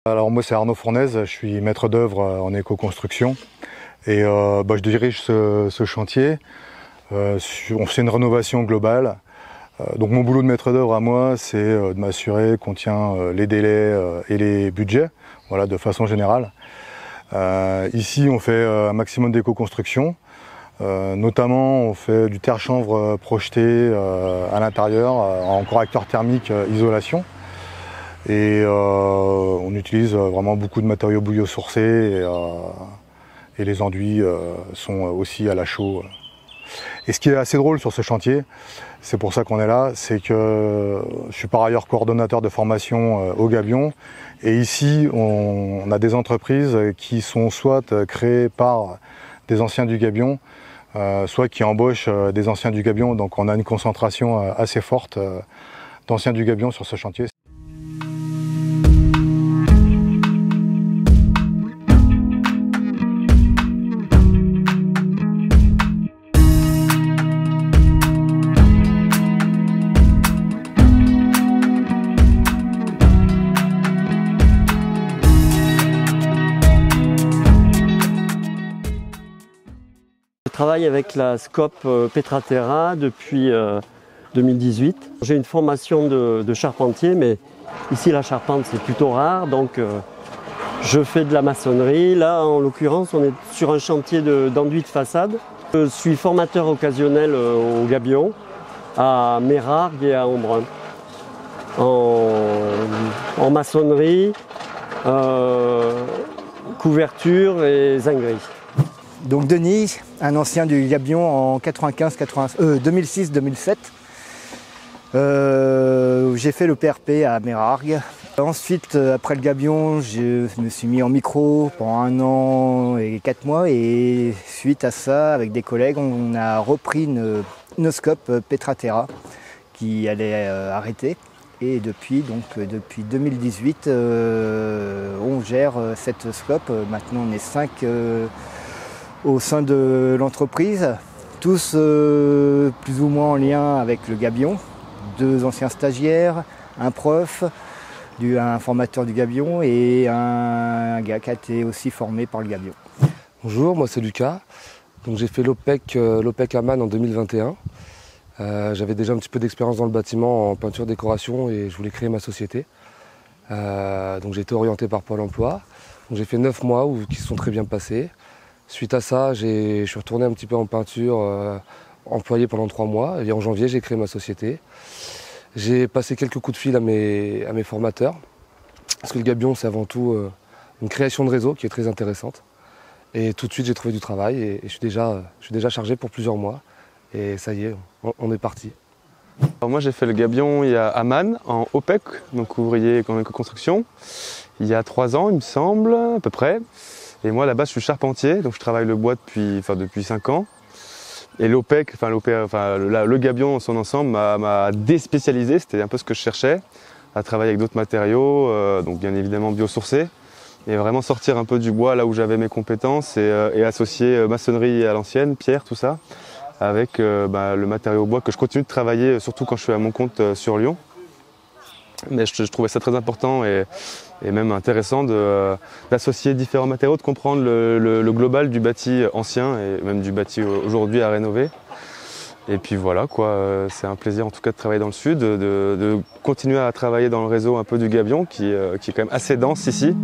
Alors moi c'est Arnaud Fournaise, je suis maître d'œuvre en éco-construction et je dirige ce chantier. On fait une rénovation globale. Donc mon boulot de maître d'œuvre à moi, c'est de m'assurer qu'on tient les délais et les budgets, voilà, de façon générale. Ici on fait un maximum d'éco-construction. Notamment on fait du terre-chanvre projeté à l'intérieur en correcteur thermique isolation. Et on utilise vraiment beaucoup de matériaux biosourcés et les enduits sont aussi à la chaux. Et ce qui est assez drôle sur ce chantier, c'est pour ça qu'on est là, c'est que je suis par ailleurs coordonnateur de formation au Gabion. Et ici, on a des entreprises qui sont soit créées par des anciens du Gabion, soit qui embauchent des anciens du Gabion. Donc on a une concentration assez forte d'anciens du Gabion sur ce chantier. Je travaille avec la SCOP Petraterra depuis 2018. J'ai une formation de charpentier, mais ici la charpente c'est plutôt rare, donc je fais de la maçonnerie. Là en l'occurrence on est sur un chantier d'enduit de façade. Je suis formateur occasionnel au Gabion, à Mérargues et à Embrun, en maçonnerie, couverture et zinguerie. Donc Denis, un ancien du Gabion en 2006-2007. J'ai fait le PRP à Mérargues. Ensuite, après le Gabion, je me suis mis en micro pendant 1 an et 4 mois. Et suite à ça, avec des collègues, on a repris une SCOP Petraterra qui allait arrêter. Et depuis 2018, on gère cette SCOP. Maintenant, on est 5 au sein de l'entreprise, tous plus ou moins en lien avec le Gabion, 2 anciens stagiaires, un prof, un formateur du Gabion et un gars qui a été aussi formé par le Gabion. Bonjour, moi c'est Lucas. Donc j'ai fait l'OPEC à Man en 2021. J'avais déjà un petit peu d'expérience dans le bâtiment en peinture décoration et je voulais créer ma société. Donc j'ai été orienté par Pôle emploi. J'ai fait 9 mois qui se sont très bien passés. Suite à ça, je suis retourné un petit peu en peinture, employé pendant 3 mois. Et en janvier, j'ai créé ma société. J'ai passé quelques coups de fil à mes formateurs. Parce que le Gabion, c'est avant tout une création de réseau qui est très intéressante. Et tout de suite, j'ai trouvé du travail et je suis déjà chargé pour plusieurs mois. Et ça y est, on est parti. Alors moi, j'ai fait le Gabion à Man, en OPEC, donc ouvrier en éco-construction, il y a 3 ans, il me semble, à peu près. Et moi, là-bas, je suis charpentier, donc je travaille le bois depuis 5 ans. Et l'OPEC, le Gabion en son ensemble m'a déspécialisé, c'était un peu ce que je cherchais, à travailler avec d'autres matériaux, donc bien évidemment biosourcés, et vraiment sortir un peu du bois là où j'avais mes compétences et associer maçonnerie à l'ancienne, pierre, tout ça, avec le matériau bois que je continue de travailler, surtout quand je suis à mon compte sur Lyon. Mais je trouvais ça très important et même intéressant d'associer différents matériaux, de comprendre le global du bâti ancien et même du bâti aujourd'hui à rénover. Et puis voilà, quoi, c'est un plaisir en tout cas de travailler dans le sud, de continuer à travailler dans le réseau un peu du Gabion qui est quand même assez dense ici.